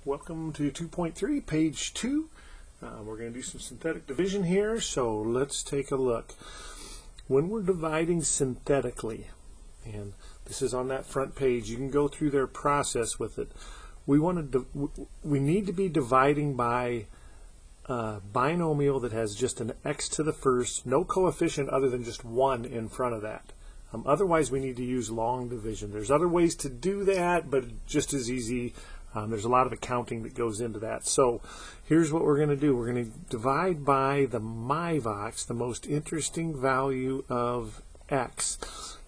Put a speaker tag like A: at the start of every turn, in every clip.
A: Welcome to 2.3, page 2. We're going to do some synthetic division here, so let's take a look. When we're dividing synthetically, and this is on that front page, you can go through their process with it. We need to be dividing by a binomial that has just an x to the first, no coefficient other than just 1 in front of that. Otherwise, we need to use long division. There's other ways to do that, but just as easy. There's a lot of accounting that goes into that. So here's what we're going to do. We're going to divide by the MIVOX, the most interesting value of x,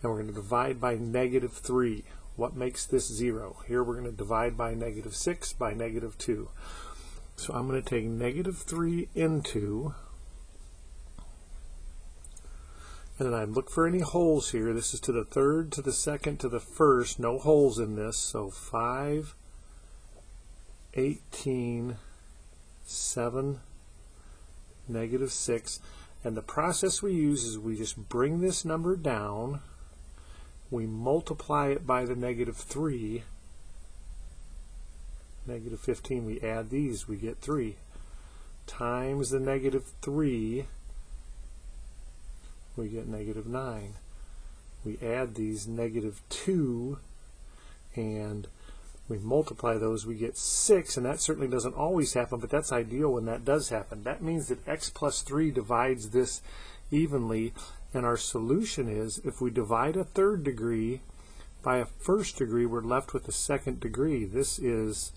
A: and we're going to divide by -3. What makes this 0? Here we're going to divide by -6 by -2. So I'm going to take -3 into, and then I'd look for any holes here. This is to the third, to the second, to the first. No holes in this. So 5, 18, 7, -6. And the process we use is we just bring this number down, we multiply it by the -3, -15, we add these, we get 3, times the -3, we get -9. We add these -2, and we multiply those, we get 6, and that certainly doesn't always happen, but that's ideal when that does happen. That means that x plus 3 divides this evenly, and our solution is if we divide a third degree by a first degree, we're left with a second degree. This is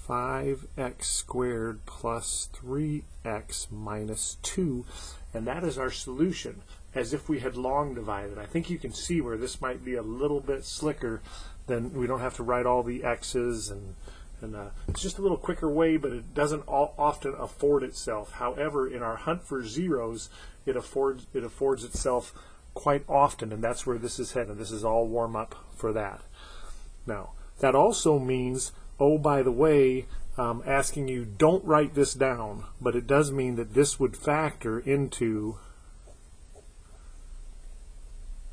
A: 5x squared plus 3x minus 2, and that is our solution, as if we had long divided. I think you can see where this might be a little bit slicker. Then we don't have to write all the x's, and it's just a little quicker way, but it doesn't often afford itself. However, in our hunt for zeros, it affords itself quite often, and that's where this is headed. This is all warm up for that. Now, that also means, oh, by the way, asking you don't write this down, but it does mean that this would factor into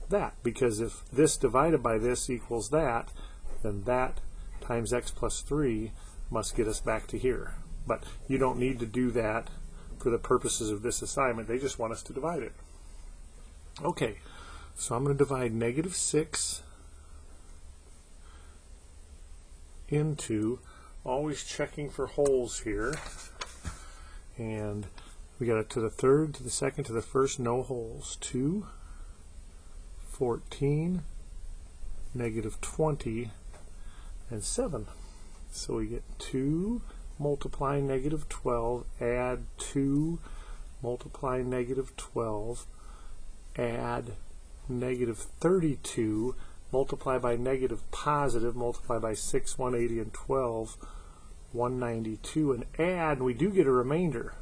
A: that, because if this divided by this equals that, then that times x plus 3 must get us back to here. But you don't need to do that for the purposes of this assignment. They just want us to divide it. Okay, so I'm going to divide -6 into, always checking for holes here, and we got it to the third, to the second, to the first, no holes. 2, 14, -20, and 7. So we get 2 multiply -12, add 2 multiply -12, add -32, multiply by positive, multiply by 6, 180, and 12, 192, and add, we do get a remainder.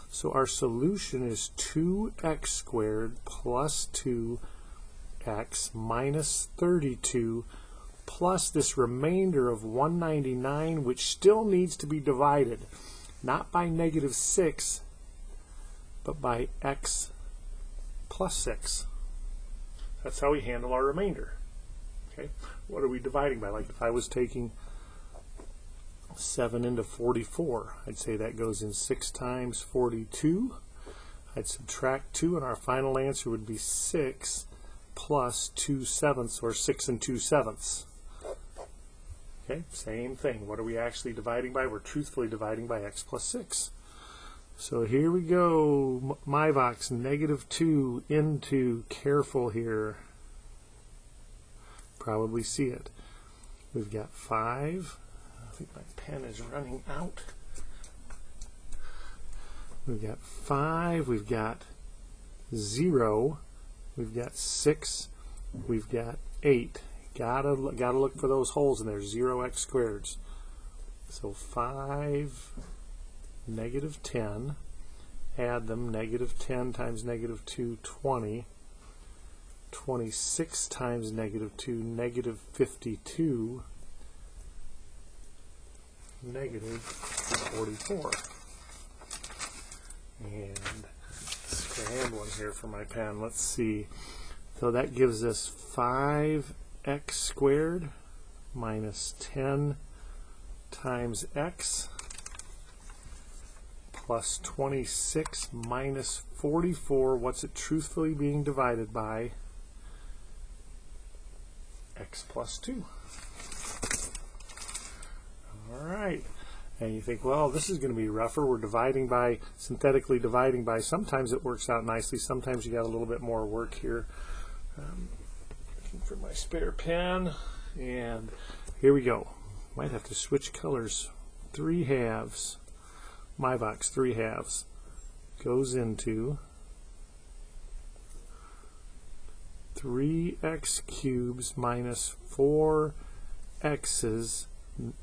A: So our solution is 2x squared plus 2x minus 32 plus this remainder of 199, which still needs to be divided, not by -6, but by x plus 6. That's how we handle our remainder. Okay, what are we dividing by? Like if I was taking 7 into 44, I'd say that goes in 6 times 42. I'd subtract 2, and our final answer would be 6 plus 2/7, or 6 2/7. Okay, same thing. What are we actually dividing by? We're truthfully dividing by x plus 6. So here we go. MIVOX -2 into, careful here. Probably see it. We've got 5. I think my pen is running out. We've got 5, we've got 0, we've got 6, we've got 8. Gotta look for those holes in there. 0x squareds. So 5, -10, add them, -10 times -2, 20, 26 times -2, -52, -44. And scrambling here for my pen. Let's see. So that gives us 5x squared minus 10 times x plus 26 minus 44. What's it truthfully being divided by? X plus 2. All right. And you think, well, this is going to be rougher. We're dividing by, synthetically dividing by. Sometimes it works out nicely. Sometimes you got a little bit more work here. Looking for my spare pen. And here we go. Might have to switch colors. 3/2. My box, 3/2 goes into 3x cubes minus 4x's,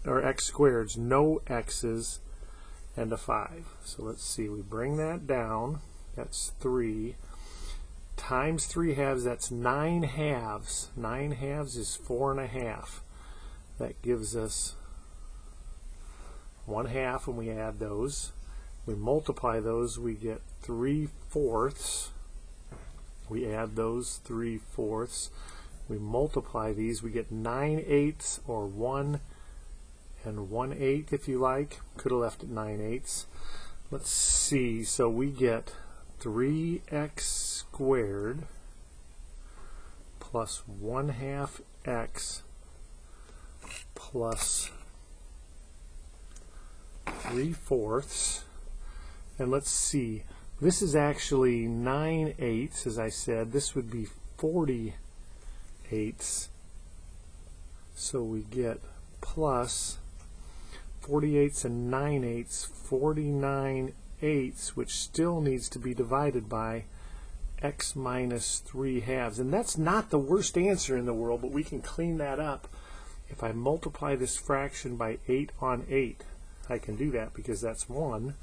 A: or x squareds, no x's, and a 5. So let's see, we bring that down, that's 3, times 3/2, that's 9/2. 9/2 is 4.5. That gives us 1/2 when we add those. We multiply those, we get 3/4. We add those 3/4. We multiply these, we get 9/8, or 1 and 1/8 if you like. Could have left it 9/8. Let's see, so we get 3x squared plus 1/2 x plus 3/4. And let's see, this is actually 9/8, as I said. This would be 40/8. So we get plus 48 and 9/8, 49/8, which still needs to be divided by x minus 3/2. And that's not the worst answer in the world, but we can clean that up. If I multiply this fraction by 8 on 8, I can do that because that's 1.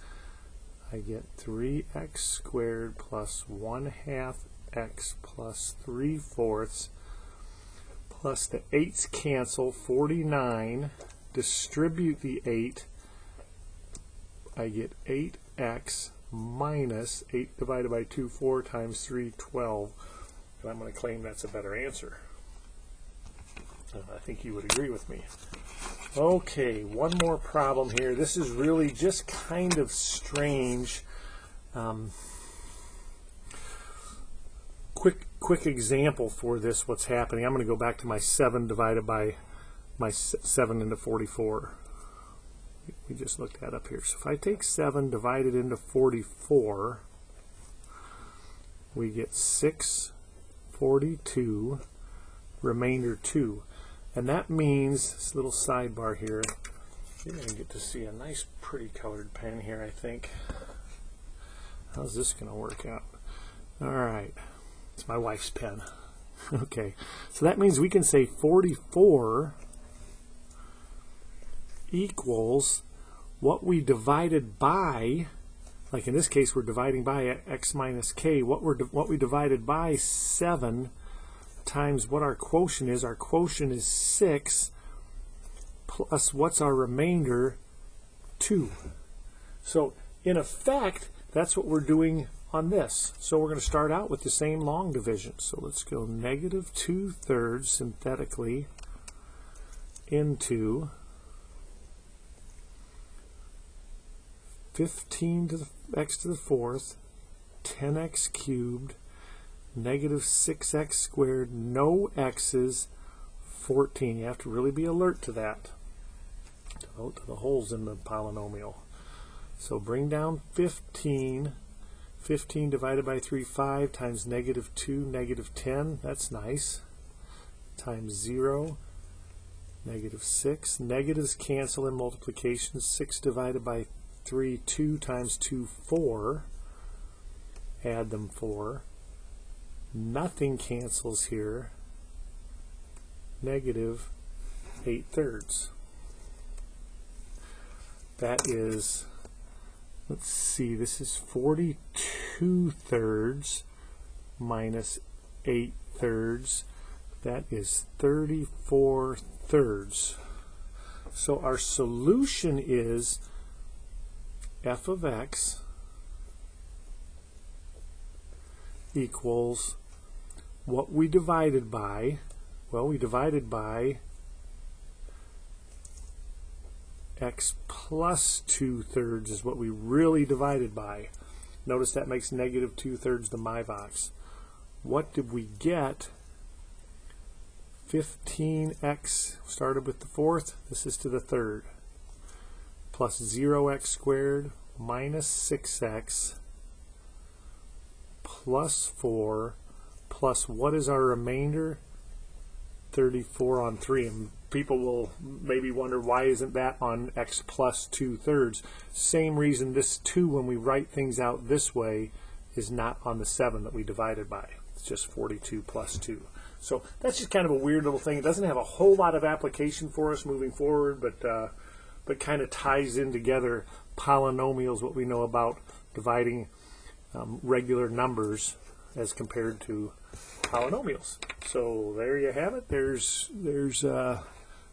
A: I get 3x squared plus 1/2 x plus 3/4 plus the 8's cancel, 49. Distribute the 8. I get 8x minus 8 divided by 2, 4 times 3, 12. And I'm going to claim that's a better answer. I think you would agree with me. Okay, one more problem here. This is really just kind of strange. Quick example for this, what's happening. I'm going to go back to my 7 divided by my 7 into 44. We just looked that up here. So if I take 7 divided into 44, we get 6/42, remainder 2. And that means, this little sidebar here, you're going to get to see a nice pretty colored pen here, I think. How's this going to work out? Alright, it's my wife's pen. Okay, so that means we can say 44 equals what we divided by, like in this case we're dividing by x minus k, what we divided by 7 times what our quotient is. Our quotient is 6 plus what's our remainder? 2. So in effect, that's what we're doing on this. So we're going to start out with the same long division. So let's go negative 2/3 synthetically into 15 to the x to the 4th, 10x cubed, negative 6x squared, no x's, 14. You have to really be alert to that, to the holes in the polynomial. So bring down 15. 15 divided by 3, 5, times negative 2, negative 10. That's nice. Times 0, negative 6. Negatives cancel in multiplication. 6 divided by 3, 2 times 2, 4. Add them 4. Nothing cancels here. Negative 8/3. That is, let's see, this is 42/3 minus 8/3. That is 34/3. So our solution is f of x equals what we divided by. Well, we divided by x plus 2/3 is what we really divided by. Notice that makes negative 2/3 the MyVox. What did we get? 15x started with the fourth, this is to the third, plus 0x squared minus 6x plus 4 plus what is our remainder? 34 on 3. And people will maybe wonder, why isn't that on x plus 2/3? Same reason this 2, when we write things out this way, is not on the 7 that we divided by. It's just 42 plus 2. So that's just kind of a weird little thing. It doesn't have a whole lot of application for us moving forward, but kind of ties in together polynomials, what we know about dividing regular numbers as compared to polynomials. So there you have it. There's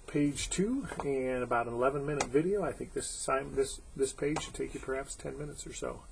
A: page 2 and about an 11-minute video. I think this page should take you perhaps 10 minutes or so.